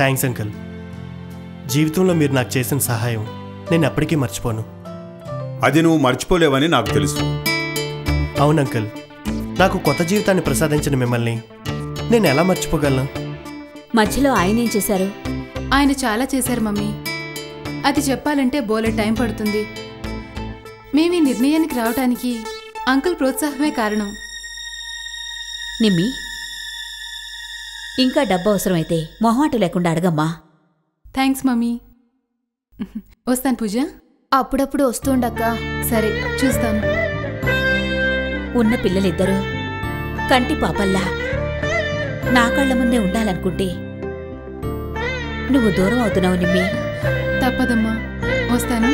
Thanks uncle. జీవితంలో మీరు నాకు చేసిన సహాయం నేను ఎప్పటికీ మర్చిపోను. అది నువ్వు మర్చిపోలేవని నాకు తెలుసు. అవును అంకుల్, నాకు కొత్త జీవితాన్ని ప్రసాదించిన మిమ్మల్ని నేను ఎలా మర్చిపోగలను? మధ్యలో ఆయన ఏం చేశారు? ఆయన చాలా చేశారు మమ్మీ. అది చెప్పాలంటే బోలె టైం పడుతుంది. మేము ఈ నిర్ణయానికి రావటానికి అంకుల్ ప్రోత్సాహమే కారణం. నిమ్మి, ఇంకా డబ్బు అవసరమైతే మొహమాట లేకుండా అడగమ్మా. Thanks mummy. వస్తాను పూజ. అప్పుడప్పుడు వస్తుండక్క. సరే, చూస్తాను. ఉన్న పిల్లలిద్దరూ కంటి పాపల్లా నా కళ్ళ ముందే ఉండాలనుకుంటే నువ్వు దూరం అవుతున్నావు నిమ్మి. తప్పదమ్మా, వస్తాను.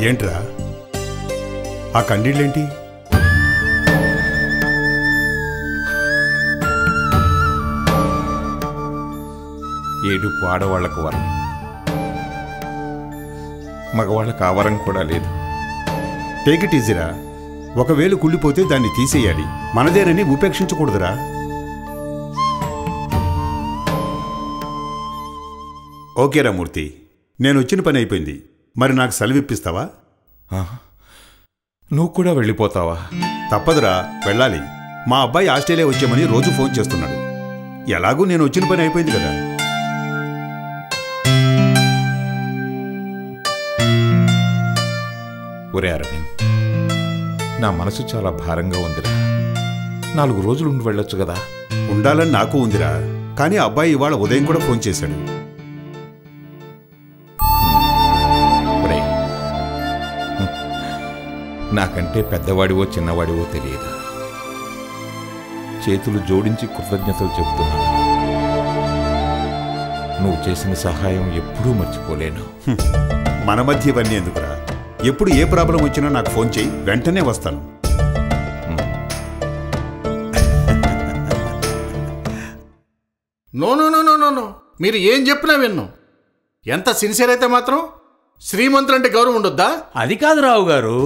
ఏంట్రా ఆ కండీళ్ళేంటి? ఏడుపు ఆడవాళ్లకు వరం, మగవాళ్ళకు ఆ వరం కూడా లేదు. టేక్ ఇట్ ఈజీరా. ఒకవేళ కుళ్ళిపోతే దాన్ని తీసేయాలి, మనదేనని ఉపేక్షించకూడదురా. ఓకేరా మూర్తి, నేను వచ్చిన పని అయిపోయింది. మరి నాకు సెలవిప్పిస్తావా? నువ్వు కూడా వెళ్ళిపోతావా? తప్పదురా, వెళ్ళాలి. మా అబ్బాయి ఆస్ట్రేలియా వచ్చామని రోజు ఫోన్ చేస్తున్నాడు. ఎలాగూ నేను వచ్చిన పని అయిపోయింది కదా. ఒరే అరవింద్, నా మనసు చాలా భారంగా ఉందిరా. 4 రోజులు ఉండి వెళ్ళొచ్చు కదా. ఉండాలని నాకు ఉందిరా, కానీ అబ్బాయి ఇవాళ ఉదయం కూడా ఫోన్ చేశాడు. నాకంటే పెద్దవాడివో చిన్నవాడివో తెలియదు. చేతులు జోడించి కృతజ్ఞతలు చెప్తున్నాను. నువ్వు చేసిన సహాయం ఎప్పుడూ మర్చిపోలేను. మన మధ్య ఇవన్నీ ఎందుకురా? ఎప్పుడు ఏ ప్రాబ్లం వచ్చినా నాకు ఫోన్ చేయి, వెంటనే వస్తాను. No no no no no no మీరు ఏం చెప్పినా విన్ను. ఎంత సిన్సియర్ అయితే మాత్రం శ్రీమంతులు అంటే గౌరవం ఉండొద్దా? అది కాదు రావు గారు.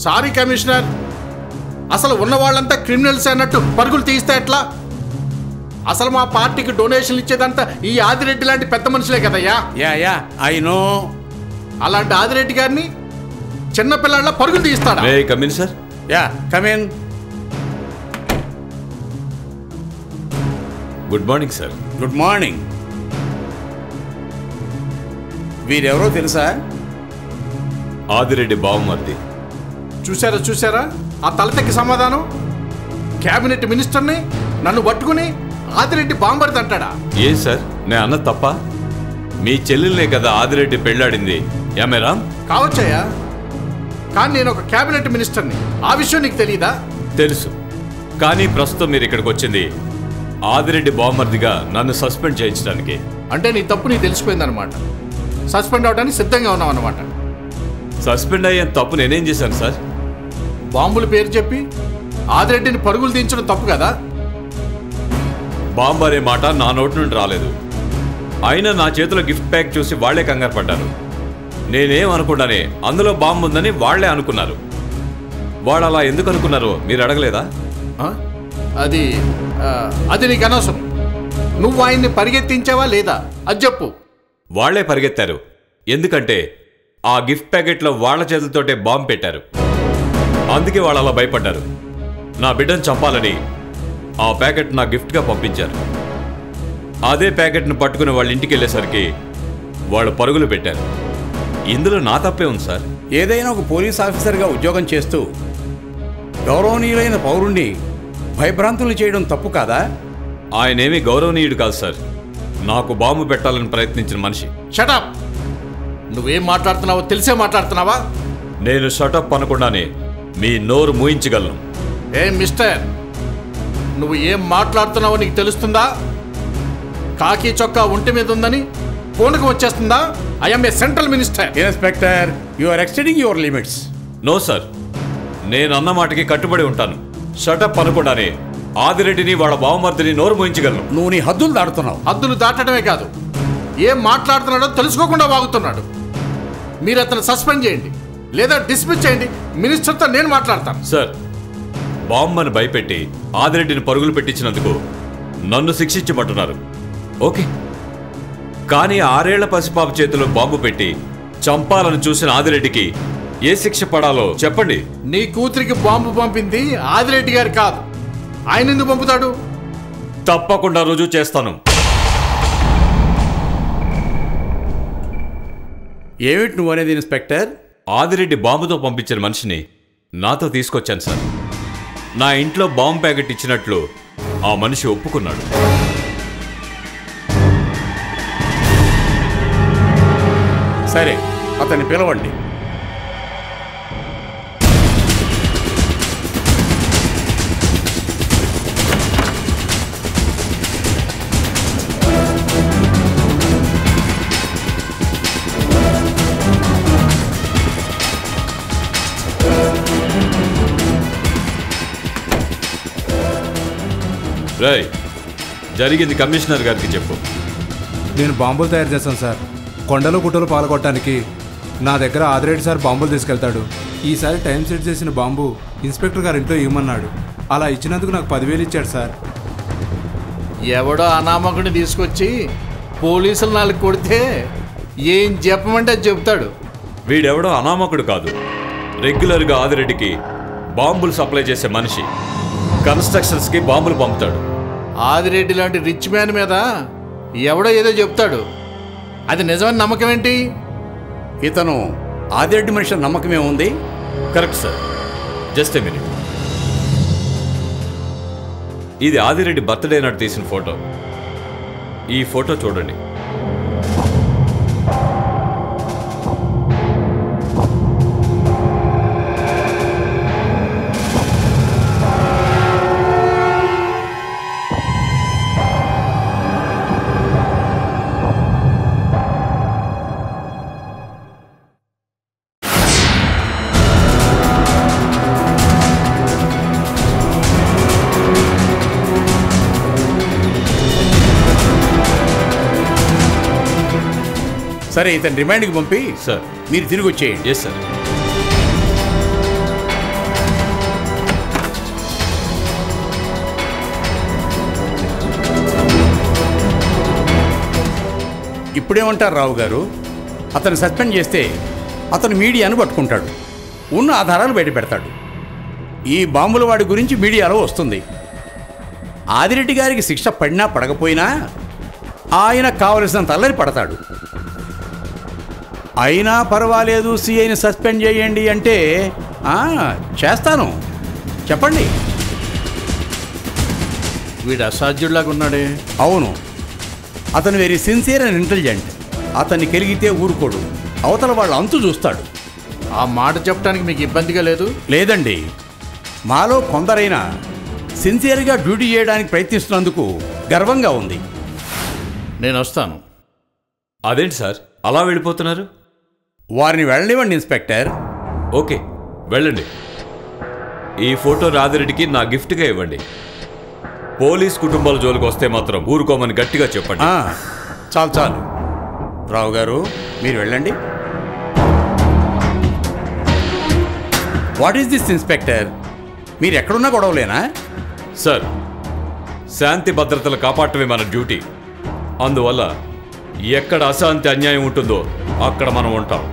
సారీ కమిషనర్, అసలు ఉన్న వాళ్ళంతా క్రిమినల్స్ అన్నట్టు పరుగులు తీస్తే ఎట్లా? అసలు మా పార్టీకి డొనేషన్లు ఇచ్చేదంతా ఈ ఆదిరెడ్డి లాంటి పెద్ద మనుషులే కదయ్యా. Yeah I know. అలాంటి ఆదిరెడ్డి గారిని చిన్నపిల్లాళ్ళ పరుగులు తీస్తాడా? Come in sir. Yeah come in. Good morning sir. Good morning. వీరెవరో తెలుసా? ఆదిరెడ్డి బావమర్ది. చూసారా చూసారా ఆ తలతెక్కి సమాధానం? క్యాబినెట్ మినిస్టర్ని నన్ను పట్టుకుని ఆదిరెడ్డి బాంబర్ది అంటాడా? ఏ సార్, నేను అన్న తప్ప? మీ చెల్లెల్నే కదా ఆదిరెడ్డి పెళ్ళాడింది. ఏమేరా? కావచ్చయ్యా, కానీ నేను ఒక క్యాబినెట్ మినిస్టర్ని. ఆ విషయం నీకు తెలీదా? తెలుసు, కానీ ప్రస్తుతం మీరు ఇక్కడికి వచ్చింది ఆదిరెడ్డి బాంబర్దిగా నన్ను సస్పెండ్ చేయించడానికి. అంటే నీ తప్పు నీకు తెలిసిపోయిందనమాట. సస్పెండ్ అవడానికి సిద్ధంగా ఉన్నావు అనమాట. సస్పెండ్ అయ్యే తప్పు నేనేం చేశాను సార్? బాంబుల పేరు చెప్పి ఆదిరెడ్డిని పరుగులు దించడం తప్పు కదా? బాంబు అనే మాట నా నోటి నుండి రాలేదు. అయినా నా చేతిలో గిఫ్ట్ ప్యాక్ చూసి వాళ్లే కంగారు పడ్డారు. నేనేం అనుకున్నానే అందులో బాంబు ఉందని వాళ్లే అనుకున్నారు. వాళ్ళు అలా ఎందుకు అనుకున్నారో మీరు అడగలేదా? అది నీకు అనవసరం. నువ్వు ఆయన్ని పరిగెత్తించావా లేదా అది చెప్పు. వాళ్లే పరిగెత్తారు, ఎందుకంటే ఆ గిఫ్ట్ ప్యాకెట్లో వాళ్ల చేతులతోటే బాంబు పెట్టారు. అందుకే వాళ్ళు అలా భయపడ్డారు. నా బిడ్డను చంపాలని ఆ ప్యాకెట్ నా గిఫ్ట్గా పంపించారు. అదే ప్యాకెట్ను పట్టుకుని వాళ్ళ ఇంటికి వెళ్ళేసరికి వాళ్ళు పరుగులు పెట్టారు. ఇందులో నా తప్పే ఉంది సార్. ఏదైనా ఒక పోలీస్ ఆఫీసర్గా ఉద్యోగం చేస్తూ గౌరవనీయులైన పౌరుణ్ణి భయభ్రాంతులు చేయడం తప్పు కాదా? ఆయనేమీ గౌరవనీయుడు కాదు సార్, నాకు బాంబు పెట్టాలని ప్రయత్నించిన మనిషి. షటప్! నువ్వేం మాట్లాడుతున్నావో తెలిసే మాట్లాడుతున్నావా? నేను షటప్ అనకుండానే మీ నోరు మూయించగలను. ఏ మిస్టర్, నువ్వు ఏం మాట్లాడుతున్నావో నీకు తెలుస్తుందా? కాకి చొక్కా ఒంటి మీద ఉందని పూనకం వచ్చేస్తుందా? I'm a central minister. Inspector, you are extending your limits. No sir, నేను అన్న మాటకి కట్టుబడి ఉంటాను. షటప్ అనకుండానే ఆదిరెడ్డిని వాళ్ళ బావమర్దిని నోరు మోయించగలను. నువ్వు నీ హద్దులు దాటుతున్నావు. హద్దులు దాటడమే కాదు, ఏం మాట్లాడుతున్నాడో తెలుసుకోకుండా వాగుతున్నాడు. మీరు అతను సస్పెండ్ చేయండి లేదా డిస్మిస్ చేయండి. మినిస్టర్తో నేను మాట్లాడతాను. సార్, బాంబుని భయపెట్టి ఆదిరెడ్డిని పరుగులు పెట్టించినందుకు నన్ను శిక్షించమంటున్నారు. ఓకే, కానీ 6 ఏళ్ల పసిపాప చేతిలో బాంబు పెట్టి చంపాలని చూసిన ఆదిరెడ్డికి ఏ శిక్ష పడాలో చెప్పండి. నీ కూతురికి బాంబు పంపింది ఆదిరెడ్డి గారు కాదు. ఆయన ఎందుకు పంపుతాడు? తప్పకుండా రుజువు చేస్తాను. ఏమిటి నువ్వు అనేది ఇన్స్పెక్టర్? ఆదిరెడ్డి బాంబుతో పంపించిన మనిషిని నాతో తీసుకొచ్చాను సార్. నా ఇంట్లో బాంబు ప్యాకెట్ ఇచ్చినట్లు ఆ మనిషి ఒప్పుకున్నాడు. సరే, అతన్ని పిలవండి. రాయ్, జరిగింది కమిషనర్ గారికి చెప్పు. నేను బాంబులు తయారు చేశాను సార్. కొండలు గుట్టలు పాల్గొట్టడానికి నా దగ్గర ఆదిరెడ్డి సార్ బాంబులు తీసుకెళ్తాడు. ఈసారి టైం సెట్ చేసిన బాంబు ఇన్స్పెక్టర్ గారు ఇంట్లో ఇవ్వమన్నాడు. అలా ఇచ్చినందుకు నాకు 10,000 ఇచ్చాడు సార్. ఎవడో అనామకుడిని తీసుకొచ్చి పోలీసులు 4 కొడితే ఏం చెప్పమంటే చెప్తాడు. వీడెవడో అనామకుడు కాదు, రెగ్యులర్గా ఆదిరెడ్డికి బాంబులు సప్లై చేసే మనిషి. కన్స్ట్రక్షన్స్కి బాంబులు పంపుతాడు. ఆదిరెడ్డి లాంటి రిచ్ మ్యాన్ మీద ఎవడో ఏదో చెప్తాడు. అది నిజమని నమ్మకం ఏంటి? ఇతను ఆదిరెడ్డి మనిషి నమ్మకమే ఉంది. Correct sir. Just a minute. ఇది ఆదిరెడ్డి బర్త్డే నాడు తీసిన ఫోటో. ఈ ఫోటో చూడండి. సరే, ఇతను రిమాండ్కి పంపి సార్ మీరు తిరిగి వచ్చేయండి. Yes sir. ఇప్పుడేమంటారు రావు గారు? అతను సస్పెండ్ చేస్తే అతను మీడియాను పట్టుకుంటాడు, ఉన్న ఆధారాలు బయట పెడతాడు. ఈ బాంబుల వాడి గురించి మీడియాలో వస్తుంది. ఆదిరెడ్డి గారికి శిక్ష పడినా పడకపోయినా ఆయన కావలసినంత అల్లరి పడతాడు. అయినా పర్వాలేదు, సిఐని సస్పెండ్ చేయండి అంటే చేస్తాను, చెప్పండి. వీడు అసాధ్యుడిలాగా ఉన్నాడే. అవును, అతను వెరీ సిన్సియర్ అండ్ ఇంటెలిజెంట్. అతన్ని కలిగితే ఊరుకోడు, అవతల వాళ్ళ అంతు చూస్తాడు. ఆ మాట చెప్పడానికి మీకు ఇబ్బందిగా లేదు? లేదండి, మాలో కొందరైనా సిన్సియర్గా డ్యూటీ చేయడానికి ప్రయత్నిస్తున్నందుకు గర్వంగా ఉంది. నేను వస్తాను. అదేంటి సార్ అలా వెళ్ళిపోతున్నారు? వారిని వెళ్ళనివ్వండి ఇన్స్పెక్టర్. ఓకే, వెళ్ళండి. ఈ ఫోటో ఆదిరెడ్డికి నా గిఫ్ట్గా ఇవ్వండి. పోలీస్ కుటుంబాల జోలికి వస్తే మాత్రం ఊరుకోమని గట్టిగా చెప్పండి. చాలు చాలు రావు గారు, మీరు వెళ్ళండి. What is this inspector? మీరు ఎక్కడున్నా గొడవలేనా? సార్, శాంతి భద్రతలు కాపాడటమే మన డ్యూటీ. అందువల్ల ఎక్కడ అశాంతి అన్యాయం ఉంటుందో అక్కడ మనం ఉంటాం.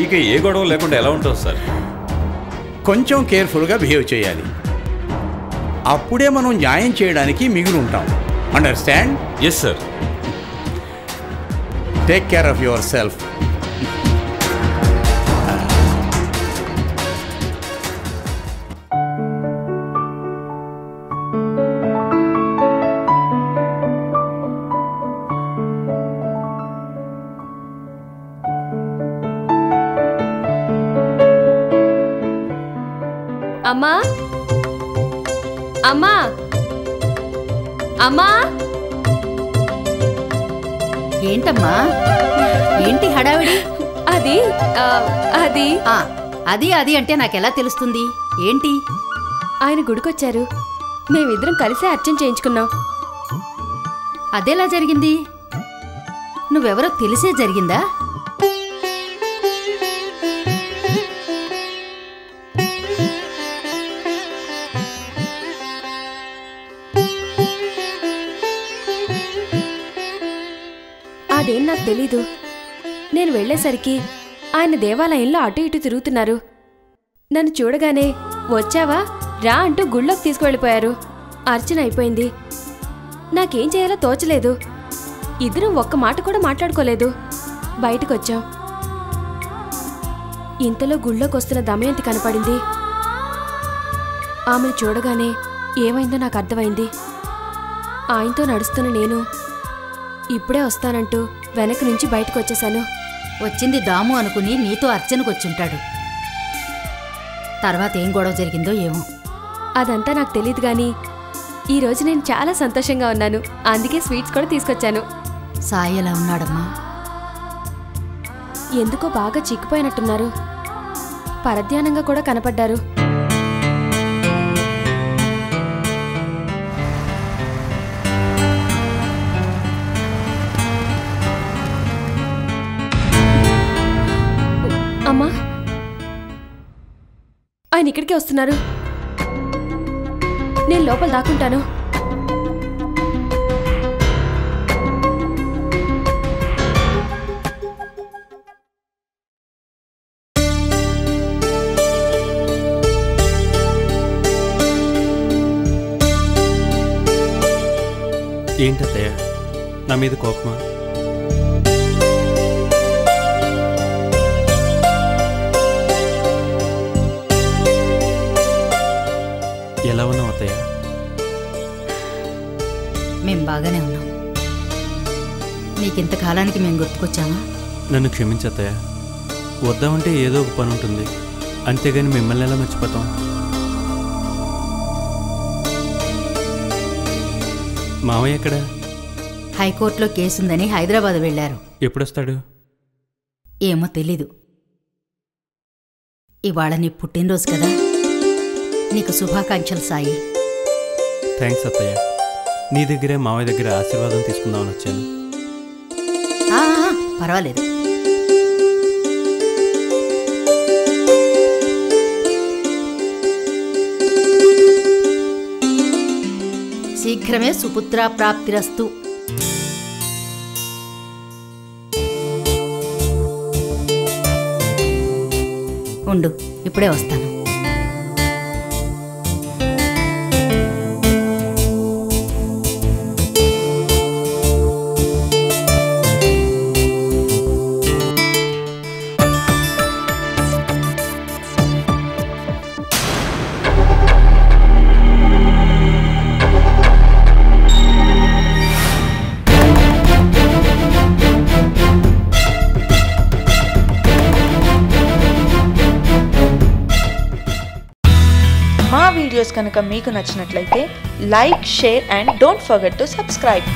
ఇక ఏ గొడవ లేకుండా ఎలా ఉంటాం సార్? కొంచెం కేర్ఫుల్గా బిహేవ్ చేయాలి, అప్పుడే మనం న్యాయం చేయడానికి మిగిలి ఉంటాం. Understand? Yes sir. Take care of yourself. అమ్మా, అమ్మా, అమ్మా, ఏంటమ్మా ఏంటి హడావిడి? అది అది అది అది అంటే నాకెలా తెలుస్తుంది? ఏంటి? ఆయన గుడికొచ్చారు, మేమిద్దరం కలిసే అర్చన చేయించుకున్నాం. అదెలా జరిగింది? నువ్వెవరో తెలిసే జరిగిందా? అదేం నాకు తెలీదు. నేను వెళ్లేసరికి ఆయన దేవాలయంలో అటు ఇటు తిరుగుతున్నారు. నన్ను చూడగానే వచ్చావా రా అంటూ గుళ్ళోకి తీసుకువెళ్ళిపోయారు. అర్చన అయిపోయింది. నాకేం చేయాలో తోచలేదు. ఇద్దరం ఒక్క మాట కూడా మాట్లాడుకోలేదు. బయటకొచ్చాం. ఇంతలో గుళ్ళోకి వస్తున్న దమయంతి కనపడింది. ఆమెను చూడగానే ఏమైందో నాకు అర్థమైంది. ఆయనతో నడుస్తున్న నేను ఇప్పుడే వస్తానంటూ వెనక నుంచి బయటకు వచ్చేశాను. వచ్చింది దాము అనుకుని నీతో అర్చనకొచ్చుంటాడు. తర్వాత ఏం గొడవ జరిగిందో ఏమో. అదంతా నాకు తెలియదు గాని ఈరోజు నేను చాలా సంతోషంగా ఉన్నాను. అందుకే స్వీట్స్ కూడా తీసుకొచ్చాను. సాయి ఎలా ఉన్నాడమ్మా? ఎందుకో బాగా చిక్కిపోయినట్టున్నారు. పరధ్యానంగా కూడా కనపడ్డారు. అమ్మా, ఆయన ఇక్కడికే వస్తున్నారు. నేను లోపల దాక్కుంటాను. ఏంటత్తయ్య, నా మీద కోపమా? ఎలా ఉన్నావు అత్తయ్య? మేం బాగానే ఉన్నాం. నీకింతకాలానికి మేము గుర్తుకొచ్చామా? నన్ను క్షమించత్తయ్య. వద్దామంటే ఏదో ఒక పని ఉంటుంది, అంతేగాని మిమ్మల్ని ఎలా మర్చిపోతాం? మావయ్య ఎక్కడ? హైకోర్టులో కేసుందని హైదరాబాద్ వెళ్లారు. ఎప్పుడొస్తాడు? ఏమో తెలీదు. ఇవాళ నీ పుట్టినరోజు కదా, నీకు శుభాకాంక్షలు సాయి. థ్యాంక్స్ అత్తయ్య. నీ దగ్గరే మావయ్య దగ్గర ఆశీర్వాదం తీసుకుందామని వచ్చాను. పర్వాలేదు. శీఘ్రమే సుపుత్ర ప్రాప్తిరస్తు. ఉండు, ఇప్పుడే వస్తాను. మా వీడియోస్ కనుక మీకు నచ్చినట్లయితే like, share and don't forget to subscribe.